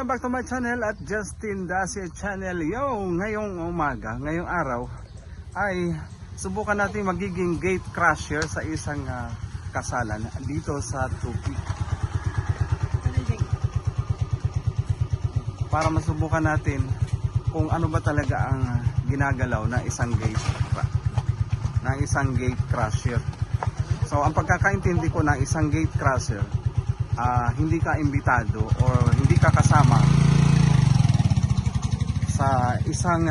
Welcome back to my channel at Justin Dacia Channel. Yo, ngayong umaga, ngayong araw ay subukan natin magiging gate crusher sa isang kasalan dito sa Tupi. Para masubukan natin kung ano ba talaga ang ginagalaw na isang gate crusher. So ang pagkakaintindi ko ng isang gate crusher, hindi ka imbitado or hindi ka kasama sa isang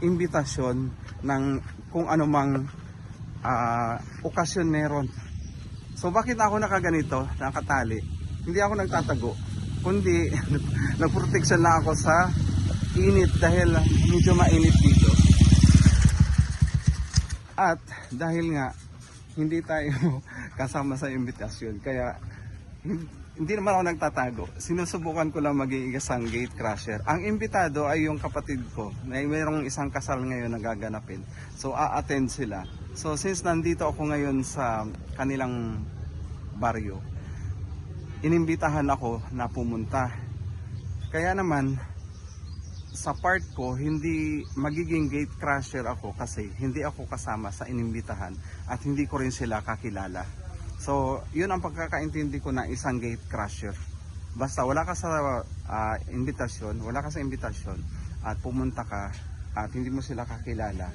imbitasyon ng kung anumang okasyon meron. So bakit ako nakaganito, nakatali? Hindi ako nagtatago, kundi nagproteksyon na ako sa init dahil medyo mainit dito. At dahil nga hindi tayo kasama sa imbitasyon, kaya hindi naman ako nagtatago. Sinusubukan ko lang maging isang gate crusher. Ang imbitado ay yung kapatid ko. Mayroong isang kasal ngayon na gaganapin. So a-attend sila. So since nandito ako ngayon sa kanilang baryo, inimbitahan ako na pumunta. Kaya naman sa part ko, hindi magiging gate crusher ako kasi hindi ako kasama sa inimbitahan at hindi ko rin sila kakilala. So, yun ang pagkakaintindi ko na isang gate crusher. Basta wala ka sa invitation at pumunta ka at hindi mo sila kakilala,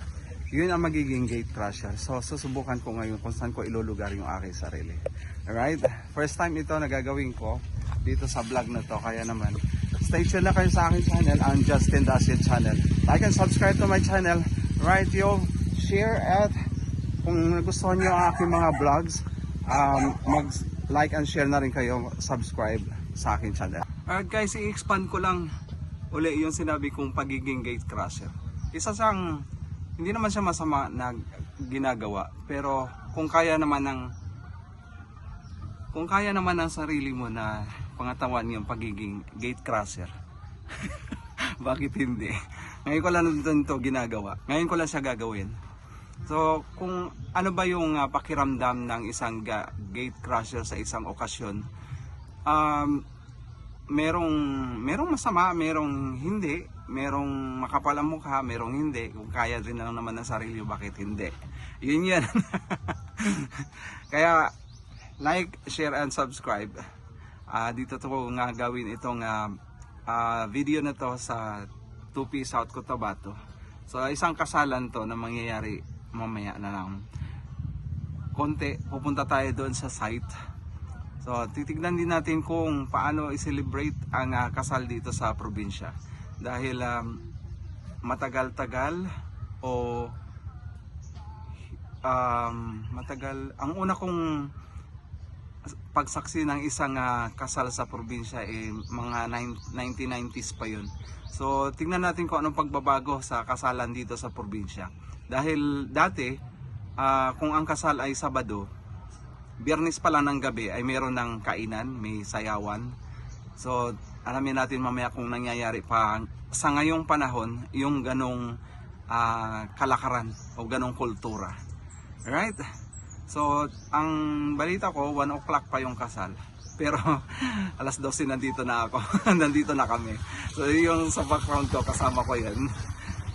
yun ang magiging gate crusher. So, susubukan ko ngayon kung saan ko ilulugar yung aking sarili. Alright? First time ito na gagawin ko dito sa vlog na to, kaya naman stay tuned na kayo sa aking channel, ang Justin Dacia Channel. Like and subscribe to my channel. Right, yo, share at kung gusto niyo ang aking mga vlogs, mag-like and share na rin kayo, subscribe sa aking channel. Alright guys, i-expand ko lang uli yung sinabi kong pagiging gate crusher. Isa siyang, hindi naman siya masama na ginagawa, pero kung kaya naman ng sarili mo na pangatawan yung pagiging gate crusher, bakit hindi? Ngayon ko lang ito ginagawa. Ngayon ko lang siya gagawin. So, kung ano ba yung pakiramdam ng isang gate crusher sa isang okasyon, merong masama, merong hindi, merong makapal ang mukha, merong hindi. Kung kaya rin lang naman ng sarili, bakit hindi? Yun yan. Kaya, like, share, and subscribe. Dito to nga gawin itong video na to sa Tupi, South Cotabato. So isang kasalan to na mangyayari mamaya na lang konti. Pupunta tayo doon sa site. So titignan din natin kung paano i-celebrate ang kasal dito sa probinsya. Dahil matagal-tagal o matagal, ang una kong pagsaksi ng isang kasal sa probinsya mga 1990s pa yun. So tingnan natin kung anong pagbabago sa kasalan dito sa probinsya. Dahil dati kung ang kasal ay Sabado, Biyernes pa lang ng gabi ay meron ng kainan, may sayawan. So alamin natin mamaya kung nangyayari pa sa ngayong panahon yung ganong kalakaran o ganong kultura. Right? So, ang balita ko, 1 o'clock pa yung kasal. Pero, alas 12 nandito na ako. Nandito na kami. So, yung sa background ko, kasama ko yan.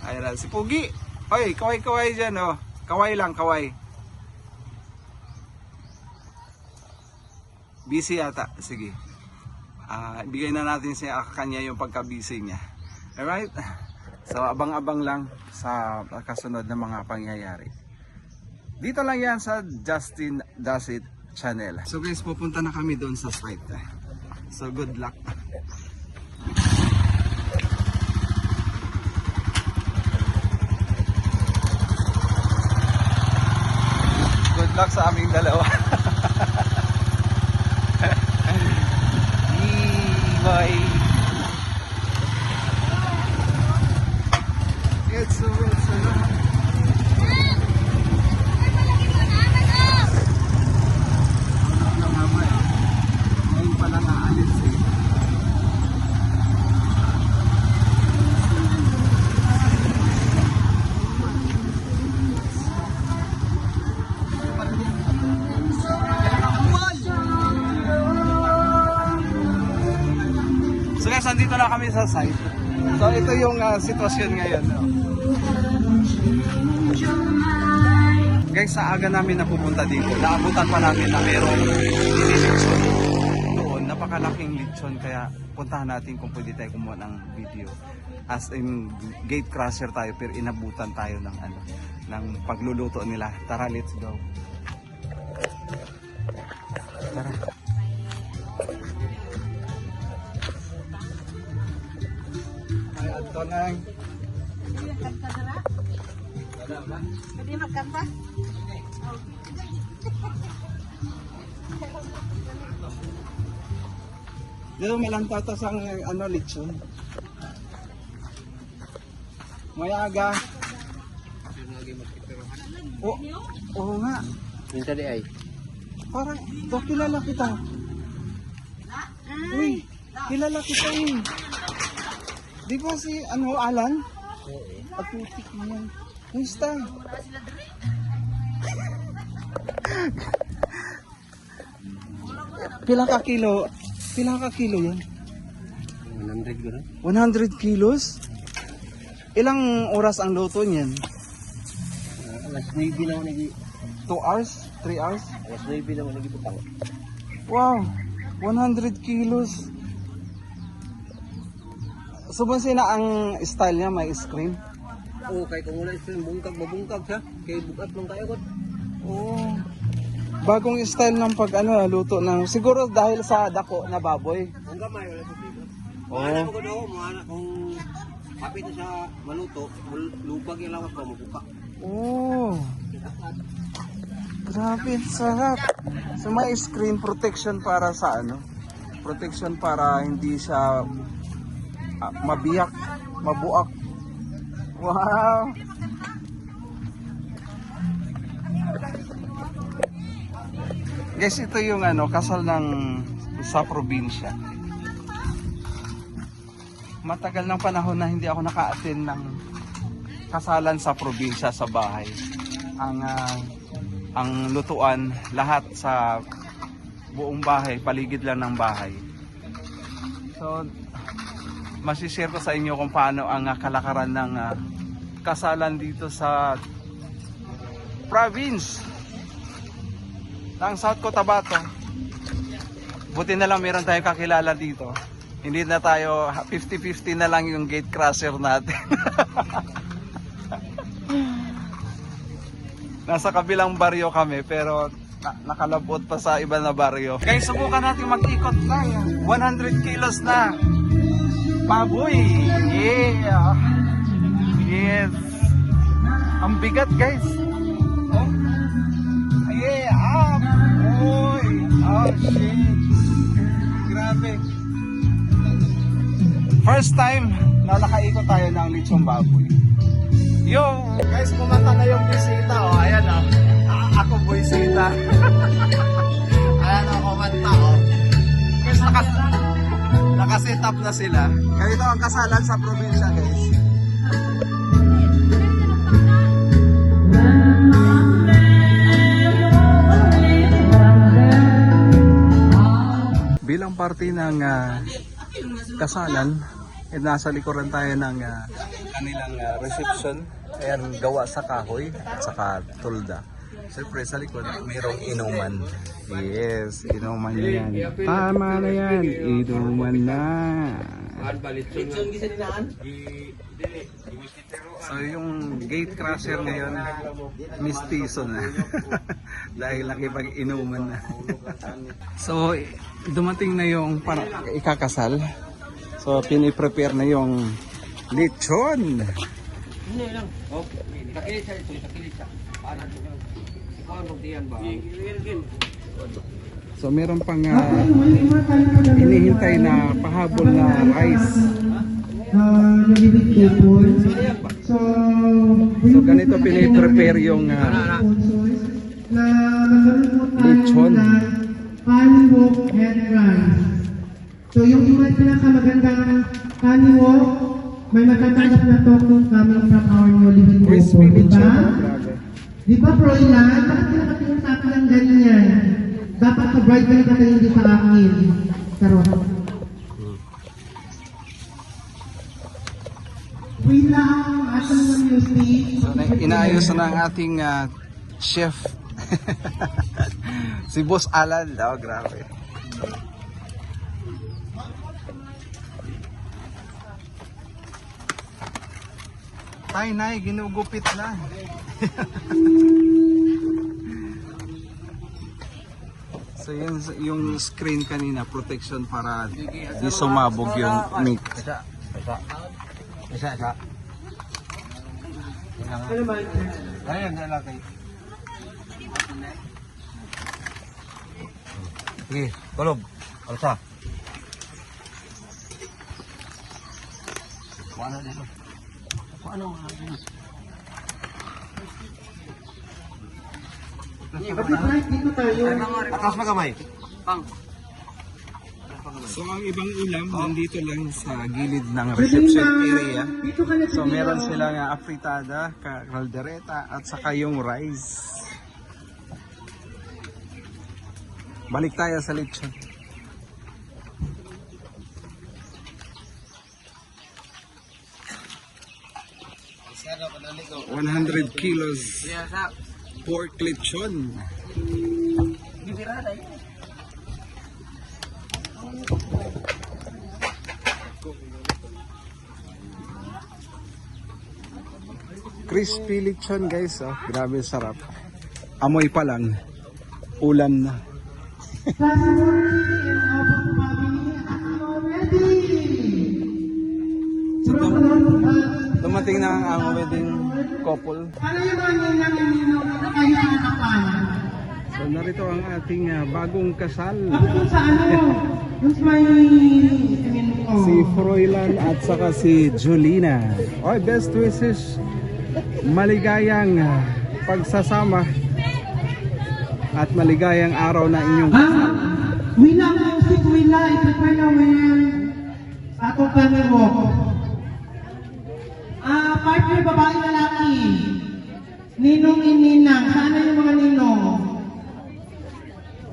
Ayan, si Pugi. Oy, kaway-kaway dyan, oh. Kaway lang, kaway. Busy yata. Sige. Bigay na natin siya kanya yung pagka-busy niya. Alright? So, abang-abang lang sa kasunod na mga pangyayari. Dito lang yan sa Justin Dacia Channel. So guys, pupunta na kami doon sa site. So good luck. Good luck sa aming dalawa. Bye. It's so muna kami sa site. So ito yung sitwasyon ngayon. No? Guys, sa aga namin na pupunta dito, naabutan pa namin na mayroong nililitson doon. Napakalaking litson, kaya puntahan natin kung pwede tayo kumuha ng video. As in, gate crusher tayo, pero inabutan tayo ng ng pagluluto nila. Tara, let's go. Tara. Ay, ato na. Pwede magkanta? Dito malantatas ang lechon. Mayaga. Oo nga. Minta di ay. Parang, kilala kita. Uy, kilala kita eh. Di ba si, Alan? Aputik mo yan. Musta? Pilang ka kilo? Pilang ka kilo yan? 100 gano'n. 100 kilos? Ilang oras ang luto niyan? Alas 9 na ako 2 hours? 3 hours? Alas 9 na ako nagibutang. Wow! 100 kilos. Subansin na ang style niya, may screen. Oo, kahit kung wala ito, mabungkag siya. Kaya bukat lang tayo ko. Oh. Bagong style ng luto ng siguro dahil sa dako na baboy. Ang gamay, wala sa dito. Oo. Mahanap ko daw, kung kapit na siya maluto, lupag yung lawas pa, mabuka. Oh. Grabe, sarap. So may screen protection para sa protection para hindi siya mabiyak, mabuak. Wow. Guys, ito yung kasal ng sa probinsya. Matagal ng panahon na hindi ako naka-attend ng kasalan sa probinsya sa bahay. Ang lutuan lahat sa buong bahay, paligid lang ng bahay. So masishare ko sa inyo kung paano ang kalakaran ng kasalan dito sa province ng South Cotabato. Buti na lang meron tayong kakilala dito. Hindi na tayo 50-50 na lang yung gate crusher natin. Nasa kabilang baryo kami pero nakalabot pa sa iba na baryo. Guys, subukan natin mag-ikot tayo. 100 kilos na baboy. Yeah. Yes. Ang bigat, guys. Oh. Yeah, up. Oy. Oh, shit. Grabe. First time na nakaikot tayo ng lechong baboy. Yo! Guys, kumanta na yung bisita. Oh, ayan oh. Ako bisita. Ayan oh, kumanta oh. Guys, nakaset up na sila. Ganito ang kasalan sa probinsya, guys. Bilang parte ng kasalan, nasa likuran tayo ng kanilang reception. Ayan, gawa sa kahoy at saka tulda. Siyempre sa likod mayroong inuman. Yes, inuman yan. Tama na yan, inuman na. So yung gate crusher ngayon, mistiso na. Dahil nakipag-inuman na. So dumating na yung ikakasal. So piniprepare na yung lechon. Hindi lang. Okay. Takilit siya ito, takilit siya. Para ito. Ikaw ang magdiyan ba? So meron pang hinihintay na pahabol na rice. So ganito piniprepare yung lechon. Paliwok and rice. So yung pinakamagandang paliwok, may matatanggap na token coming from our newly with Crispy diba? lechon. Grabe. Di ba, Froilan? Bakit pinakatingin sa akin ng ganyan? Dapat sa bride ka rin hindi sa akin. Pero, Wait lang, ating mga music. So, inaayos na ng ating chef. Si Boss Alan. Oh, grabe. Tay, nay, ginugupit na. So yung screen kanina, protection para di sumabog yung meat. Isa. Ano ba? Ayan, lalaki. Sige, tulog. Alsa. Paano dito? Paano Kapit right, dito tayo. Atas na kamay. So ang ibang ulam nandito lang sa gilid ng reception area. Dito ka na So meron silang afritada, caldereta at saka yung rice. Balik tayo sa lechon. $100 kilos pork lechon. Crispy lechon guys, oh, grabe sarap. Amoy pa lang, ulam na. Dumating na ang wedding couple. Ano yung mga ninang na kayo sa nakapan? So narito ang ating bagong kasal. Ako dun sa ano? Dun sa may... Si Froilan at saka si Julina. Oy, best wishes. Maligayang pagsasama at maligayang araw na inyong kasal. Wila music, wila. I-prepare na will. Sa atong panirok. Partner, babae, lalaki. Ninong ininang. Saan na yung mga ninong?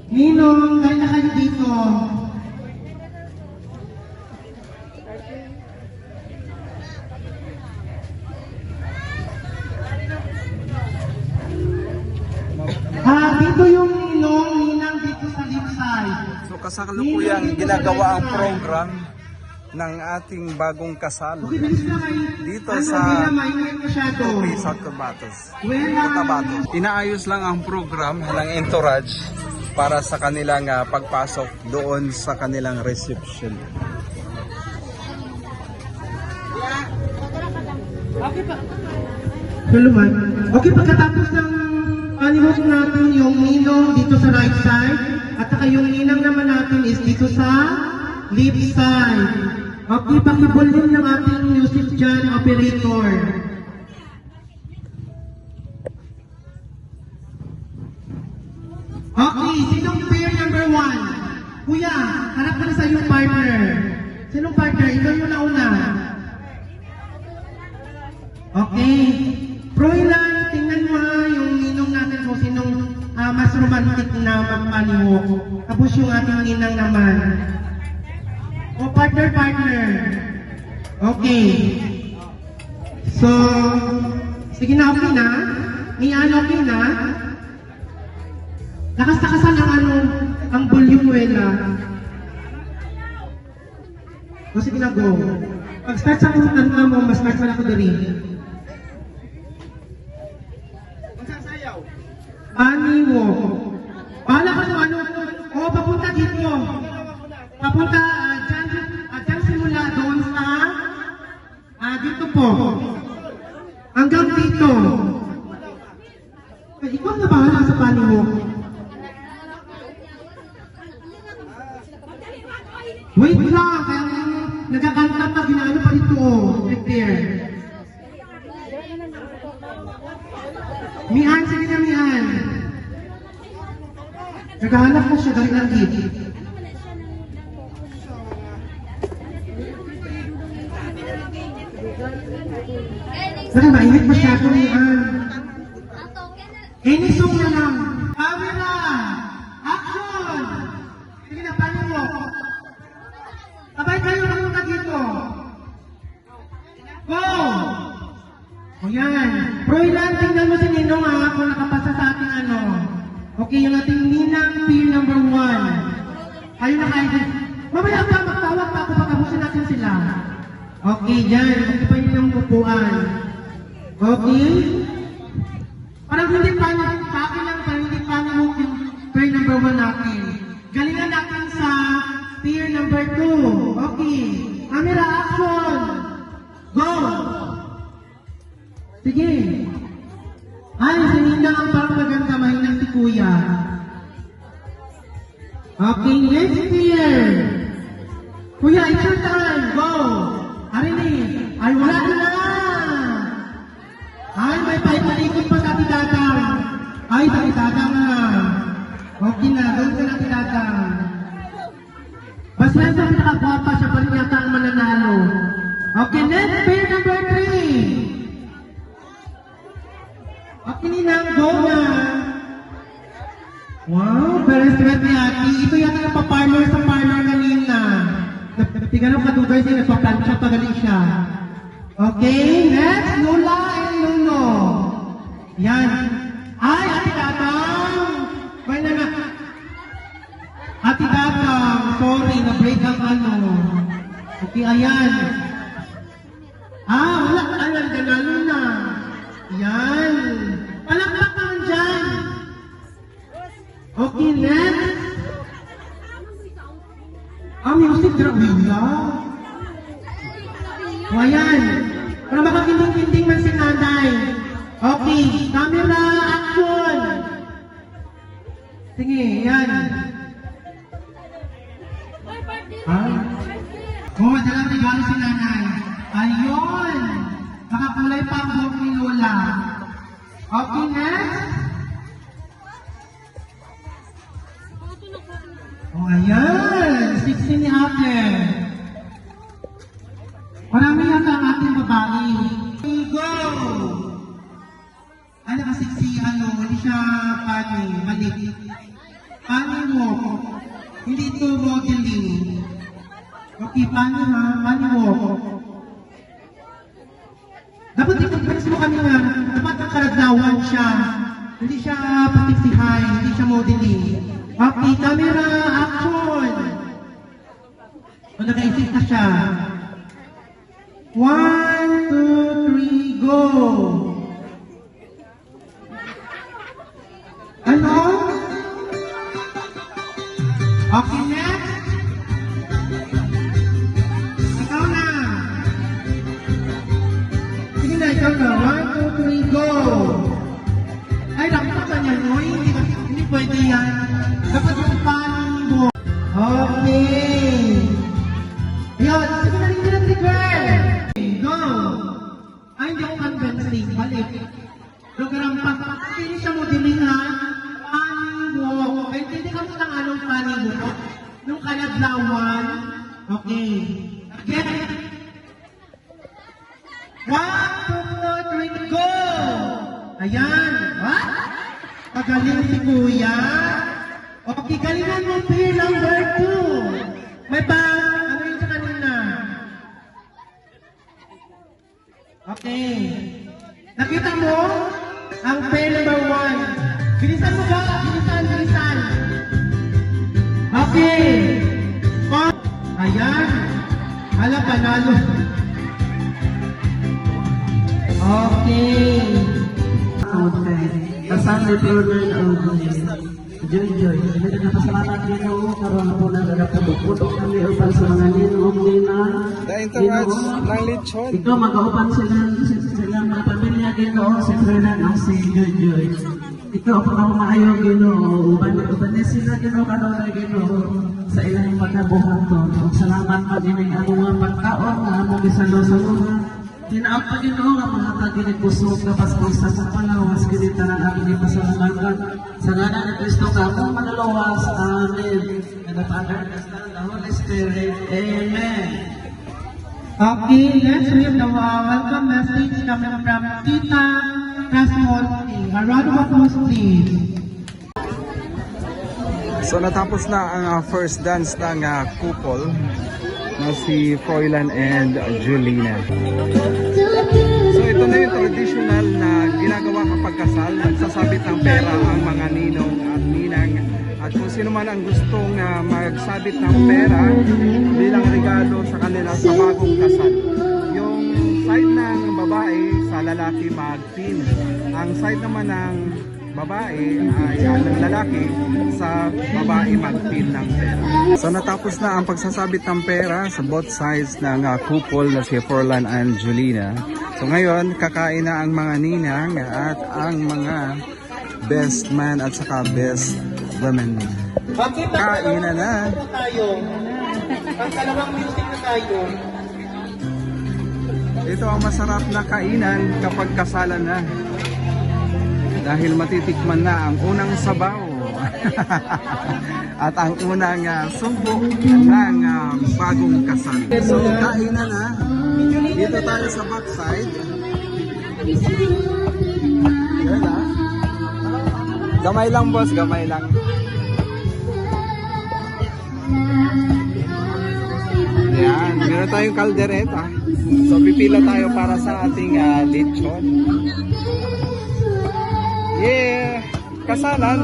Ninong, dahil na kayo dito. Dito yung ninong, ninang dito sa left side. So kasalukuyang ginagawa ang program ng ating bagong kasal Okay, bilis na kayo. dito Ano, sa Wila, maingat masyado. sa Cotabatos. Wila. Cotabatos. Inaayos lang ang program ng entourage para sa kanilang pagpasok doon sa kanilang reception. Hello, man. Okay, pagkatapos ng animos natin yung ninong dito sa right side at saka yung ninang naman natin is dito sa left side. Okay, pakibulim ng ating music dyan, operator. Okay, sinong pair number 1? Kuya, harap ka na sa iyong partner. Sinong partner? Ikaw yung nauna. Okay. Froilan, tingnan mo yung ninong natin kung sinong mas romantic na magpaniwok. Tapos yung ating ninang naman. O partner. Okay. So, sige na, okay na? Iyan, okay na? Lakas-lakasan ang volume, Wela. O sige na, go. Pag-start sa kung tanong mo, mas-start na ako dali. Paniwo. Pala ka ano? O, papunta dito. Papunta, dyan simula doon sa, dito po. Hanggang dito. Ikaw na bahala sa paniwo. Wait lang, kaya nagkakanta pa, ginaano pa dito, prepare. Mian, sige na Mian. Naghahanap na siya, dahil lang dito. Saka mainit masyado Mian. Any song na lang. Camera! Action! Sige na, paano mo? Sabay kayo, ano ka dito? Go! Ayan. Froilan, tingnan mo si Ninong ha, kung nakapasa sa ating ano. Okay, yung ating Ninang peer number 1. Ayun na kayo. Mamaya pa, magtawag pa ako, pagkabusin natin sila. Okay, dyan. Okay pa yung upuan. Okay? Parang hindi pa, sa akin lang, parang hindi pa yung peer number 1 natin. Galingan natin sa peer number 2. Okay. Camera action. Go! Sige. Ay, si Nina ang parang maganda, mahinang si Kuya. Okay, next peer. Kuya, it's your time. Go! Arini. Ay, wala na. Ay, may palikot pa sa titatang. Ay, sa titatang na. Okay na, doon ka na titatang. Basta yan sa pinakagwapa, siya pa rin yata ang mananalo. Okay, next peer number 3. Okay, Ninang, go na. Wow, very sweet ni Ate. Ito yata yung pa-parlor sa parlor kanina. Tingnan mo kadugay siya, nagpa-plancha pa galing siya. Okay, next, Lula and Luno. Yan. Ay, Ate Tatang. May na. Ate Tatang, sorry, na-break ang ano. Okay, ayan. Wala. Ayan, ganalo na. Yan. Palakpak naman dyan. Okay, next. Music Dravilla. O, ayan. Para makakinding-kinding man si nanay. Okay, camera action. Sige, yan. Madalang regalo si nanay. Ayun. Nakakulay pa ang buhok ni Lola. Okay, next. Ayan. 16 ni Ate. Marami yata ang ating babae. Go! Ano kasi si hindi siya mali. Pani mo. Hindi ito modeling. Okay, pani ha? Pani mo. Dapat i-compress mo kami nga, dapat ang karadlawan siya. Hindi siya patisihay, hindi siya modeling. Okay, camera, action! O, naka-isip na siya. 1, 2, 3, go! Ano? Okay, next. Ikaw na. Sige na, ikaw na. 1, 2, 3, go! Ay, nakita ka niya, no? Hindi pwede yan. Dapat yung paano mo. Okay. Yun, sige na rin din si girl. Go! Ay, hindi ako convincing. Balik. Lugarampak. Hindi siya modeling ha. Funny walk. Ay, hindi ka mo lang anong funny walk. Nung kaladlawan. Okay. Again. 1, 2, 3, go! Ayan. What? Pagaling si Kuya. Okay, galingan mo peer number 2. May pa, ano yun sa kanina? Okay. Nakita mo? Ang peer number 1. Bilisan mo ba? Bilisan. Okay. Oh. Ayan. Hala, panalo. Okay. Okay. Kasama ito na Joy. Hindi na napasalamat Ginoo karon po na nagapudok kami upan sa mga ninong nina. The interwatch ng lechon. Ikaw mag-upan sila mga pamilya Ginoo si Fernan o si Joy. Ikaw pa ako maayo Ginoo. Uban niya sila Ginoo karon Ginoo sa ilang pagkabuhaton. Salamat pa din ang among pagkaon na among gisalo-saluhan. Tinaap pa Ginoo ang mga taginig busog na paspisa sa palawas kinita ng aming ipasalamatan. Sa ngalan ni Kristo ka po manalawas. Amen. And the Father, the Son, the Holy Spirit. Amen. Okay, let's read the welcome message coming from Tita Rasmonti. A round of applause, please. So natapos na ang first dance ng couple na si Froilan and Julina. So ito na yung traditional na ginagawa kapag kasal, nagsasabit ng pera ang mga ninong at ninang. At kung sino man ang gustong magsabit ng pera bilang regalo sa kanila sa bagong kasal. Yung side ng babae sa lalaki mag-pin. Ang side naman ng babae ay ng lalaki sa babae mag-pin ng pera. So natapos na ang pagsasabit ng pera sa both sides ng couple na si Forlan and Julina. So ngayon kakain na ang mga ninang at ang mga best man at saka best women. Bakit Kain na na. tayo? Ang dalawang music na tayo. Ito ang masarap na kainan kapag kasalan na. Dahil matitikman na ang unang sabaw at ang unang sumbok ng bagong kasal. So kain na na. Dito tayo sa backside. Yan ah. Gamay lang boss, gamay lang. Yan, meron tayong kaldereta. So pipila tayo para sa ating lechon. Yeah! Kasalan.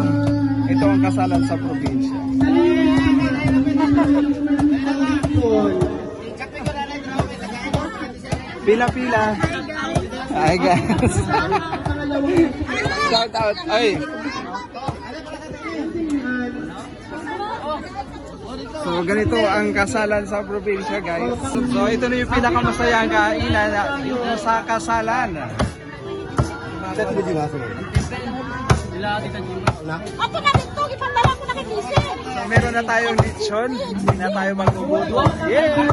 Ito ang kasalan sa probinsya. Pila-pila. Ay guys. Shout out. Ay. So ganito ang kasalan sa probinsya guys. So ito na yung pinakamasayang kainan dito sa kasalan. Ako na dito, ipandala ko na kikisi. So meron na tayong lechon. Hindi na tayo magbubudo. Yeah!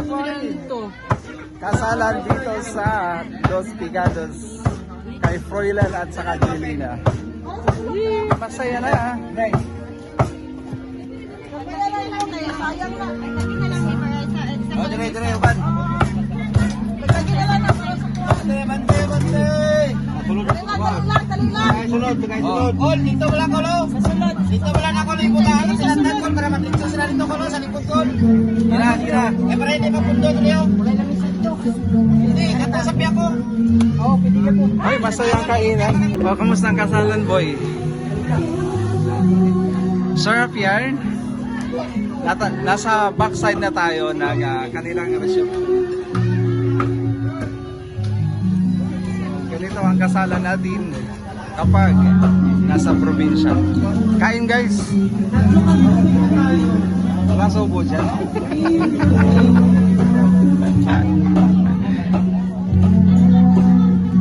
Kasalan dito sa Dos Picados kay Froilan at saka Jelina. Masaya na ah. Sayang na. Lagi na lang sa Dire, ban. lagi na lang sa Sunod, sunod. Ol, dito wala ko lo. Dito wala na ko libutan. Sinandan ko para matlikso sila dito ko lo sa likod ko. Gira. Eh para hindi mapundot niyo. Wala na misito. Hindi, katasabi ako. Oh, pwede ka po. Ay, masayang kainan. O, kamusta ang kasalan, boy? Sarap yan. Nasa backside na tayo ng kanilang reception. Ganito ang kasalan natin kapag nasa probinsya. Kain guys! Wala sa ubo dyan.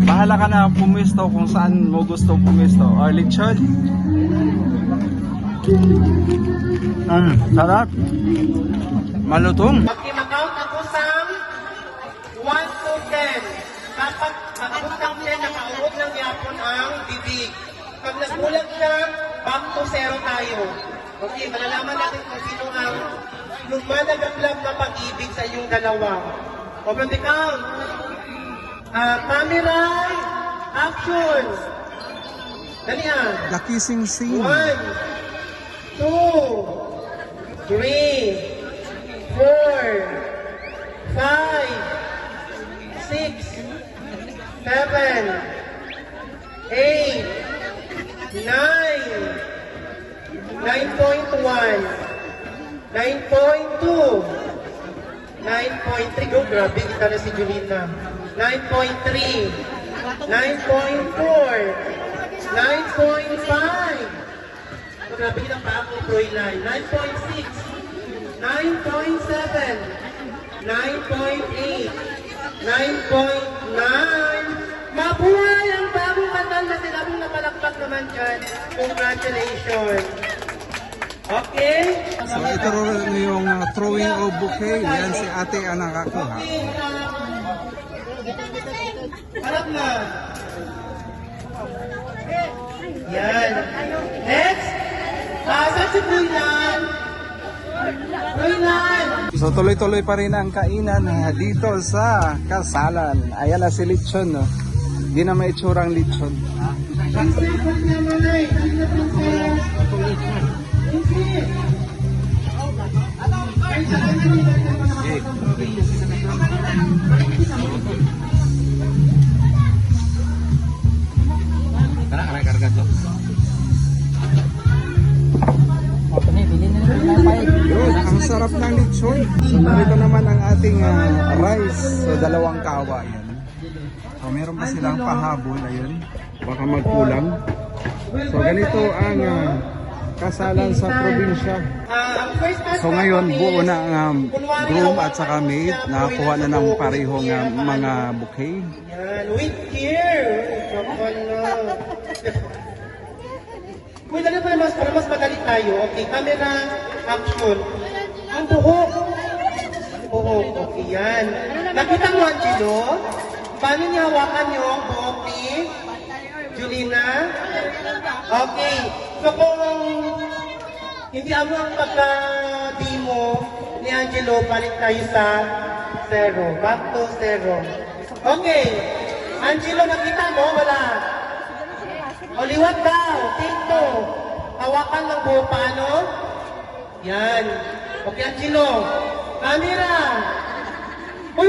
Bahala ka na pumisto kung saan mo gusto pumisto. O lechon. Sarap. Malutong. Mag-count ako sa 1 to 10. Kapag nakabot ng 10, nakaurot ng yapon ang bibig. Pag nagbulag siya, back to 0 tayo. Okay, malalaman natin kung sino ang lumanagablab na pag-ibig sa inyong dalawa. Open the count. Camera, action. Dalihan. The kissing scene. 1, 2, 3, 4, 5, 6, 7, 8, 9, 9.1, 9.2, 9.3. Oh, grabe, kita na si Julina. 9.3, 9.4, 9.5. Grabe lang pa ako, Froilan. 9.6, 9.7, 9.8, 9.9. Mabuhay ang bagong kasal na sinabong napalakpak naman dyan. Congratulations. Okay? So ito rin yung throwing of bouquet. Yan si ate ang nakakuha. Harap na. Yan. Next. Saan si Froilan? Froilan! So tuloy-tuloy pa rin ang kainan dito sa kasalan. Ayan na si lechon. No? Hindi na may itsurang lechon. Yun, ang sarap ng lechon. So narito naman ang ating rice. So dalawang kawa yan. So meron pa silang pahabol, ayun. Baka magkulang. So ganito ang kasalan sa probinsya. So ngayon buo na ang groom at saka maid. Nakakuha na ng parehong mga bouquet. Yan, wait here. Wait, ano pa mas, para mas madali tayo. Okay, camera, action. Ang buhok. Buhok, okay, yan. Nakita mo, Angelo? Paano niya hawakan yung buhok ni Julina? Okay. So kung hindi amo ang pagka-demo ni Angelo, balik tayo sa 0. Back to 0. Okay. Angelo, nakita mo? Wala. O liwat daw. Take 2. Hawakan ng buhok. Paano? Yan. Okay, Angelo. Camera. Uy!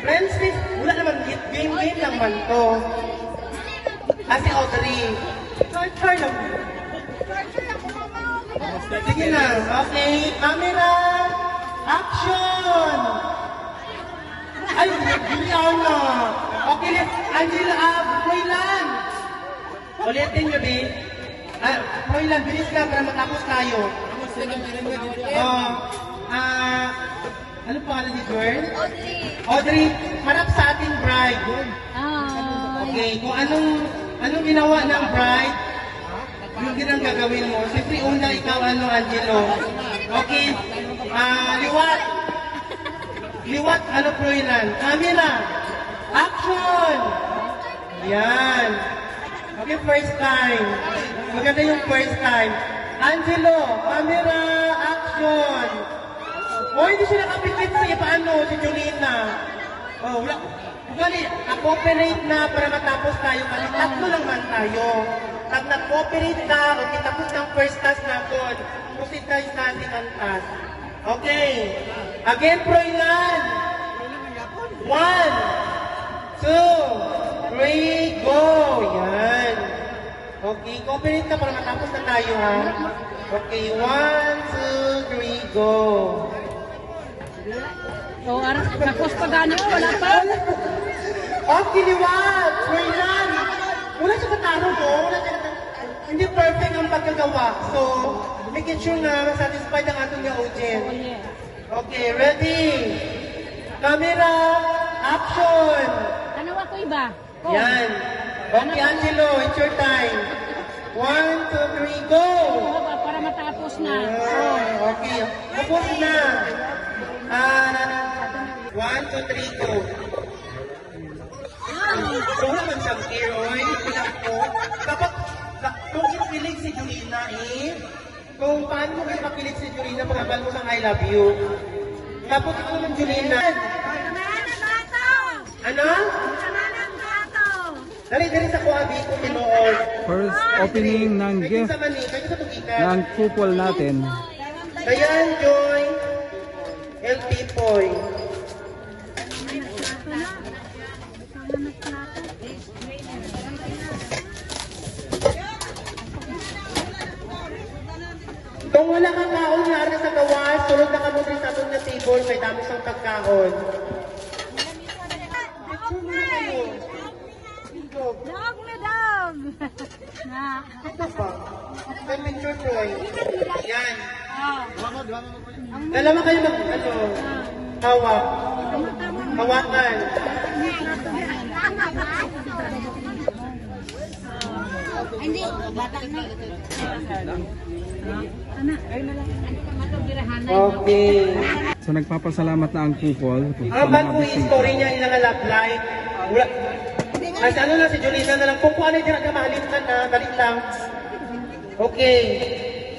Francis, wala naman game lang man to. Kasi Audrey. Try lang. Sige na. Okay, camera. Action! Ay, bigyan na. Okay, Angela, Moylan. Ulitin nyo, babe. Moylan, bilis ka para matapos tayo. Ano pangalan ni girl? Audrey. Audrey, harap sa ating bride. Okay, kung anong ginawa ng bride, yung ginang gagawin mo. Siyempre, una ikaw, Angelo. Okay, liwat. Liwat, Proilan. Camera. Action! Yan. Okay, first time. Maganda yung first time. Angelo, camera, action! O, hindi siya nakapikit sa paano, si Julina. Oh, wala. Gali, cooperate na para matapos tayo. Kasi tatlo lang man tayo. Pag nag-cooperate ka, okay, tapos ng first task na doon. Proceed tayo sa second task. Okay. Again, Proilan. 1, 2, 3, go! Yan. Okay, cooperate ka para matapos na tayo, ha? Okay, 1, 2, 3, go! So, tapos pa ganyo, wala pa. Okay, liwat! Proilan! Wala siya kataro mo. Hindi perfect ang pagkagawa. So, make it sure na satisfied ang atong yung audience. Okay, ready? Camera, action! Ano ako iba? Yan. Okay, Angelo, it's your time. 1, 2, 3, go! Para matapos na. Okay, tapos na. 1, 2, 3, go. So, naman siyang hero, pinako. Kapag, kung ipilig si Julina, kung paano mo kayo makilig si Julina, pagkabal mo sa I love you. Tapos ito naman, Julina. Ano? Dali sa kuwabi ko tinuod. First opening ng gift Sa mani, kayo sa tugikan. ng couple natin. Dayan, Joy. LP Poy. Kung wala kang kaon nga sa gawas, tulog na kamo din sa atong na table, may dami sang pagkaon. Dog na dog! Na. Ito ba? May picture ko ay. Yan. Oh. Dalawa kayo hawak. Hawakan. Hindi, bata na. Okay. So nagpapasalamat na ang couple. Ang bago yung story niya, ilang love life. Wala. As ano na si Julina na lang, kung ano yung nagkamahalin ka na, balik lang. Okay.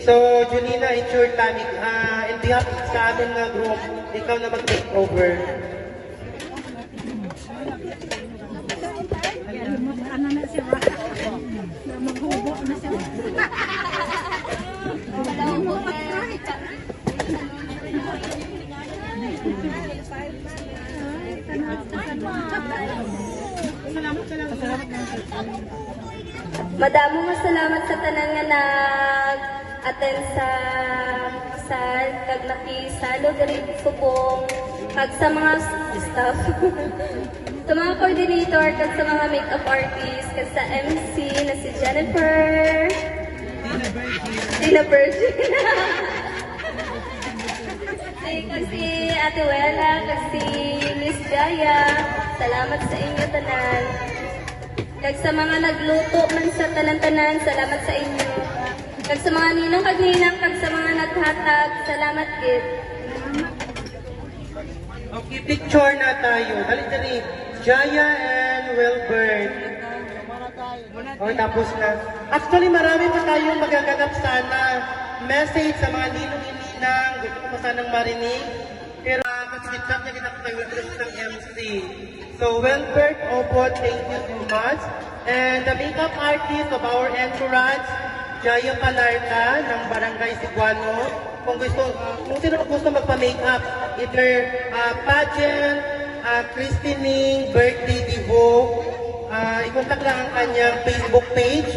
So, Julina, it's your time. In behalf sa atin na group, ikaw na mag-take over. Ano na siya? Maghubo na siya. Salamat. Madamo nga salamat sa tanan nga nag-attend sa kasal, kag nakisalo diri subong, kag sa mga staff. Sa mga coordinator, kag sa mga makeup artist, kag sa MC na si Jennifer. Tina Virgin. Kag si Ate Wela, kag si Miss Jaya. Salamat sa inyo tanan. Kag sa mga nagluto man sa tanan-tanan, salamat sa inyo. Kag sa mga ninong kag ninang, kag sa mga naghatag, salamat gid. Okay, picture na tayo. Dali. Jaya and Wilbert. Okay, tapos na. Actually, marami pa tayong magaganap sana. Message sa mga ninong-ninang. Gusto ko pa sanang marinig. Pero kasi niya kinakatagal ng MC. So, Wilbert, Opo, thank you so much. And the makeup artist of our entourage, Jaya Palarca ng Barangay Siguano. Kung sino gusto magpa-makeup, either pageant, christening, birthday, divo, i-contact lang ang kanyang Facebook page,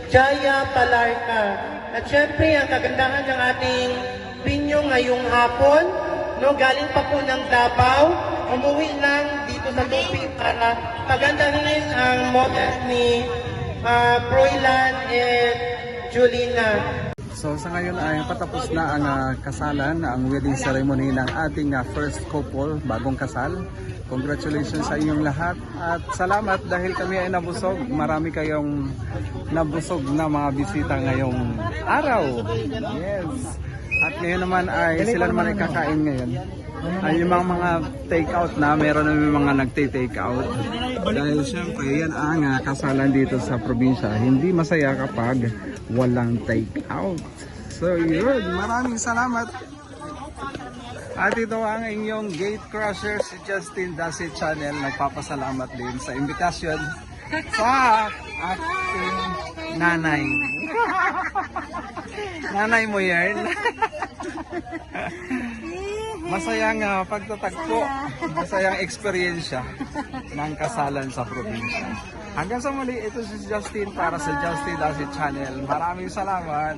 Jaya Palarca. At syempre, ang kagandahan ng ating pinyo ngayong hapon, no, galing pa po ng Davao, umuwi lang dito sa Lupig para pagandahin ang model ni Broylan and Julina. So sa ngayon ay patapos na ang kasalan, ang wedding ceremony ng ating first couple, bagong kasal. Congratulations sa inyong lahat at salamat dahil kami ay nabusog. Marami kayong nabusog na mga bisita ngayong araw. Yes. At ngayon naman ay sila naman ay kakain ngayon. Ay yung mga take out na, meron naman mga nagte-take out. Dahil syempre yan ang kasalan dito sa probinsya. Hindi masaya kapag walang take out. So yun, maraming salamat. At ito ang inyong gate crusher, si Justin Dasit Channel. Nagpapasalamat din sa imbitasyon sa aking nanay. Nanay mo yan. Masayang pagtatagpo, masayang eksperyensya ng kasalan sa probinsya. Hanggang sa muli, ito si Justin para sa Justin Dasit Channel. Maraming salamat.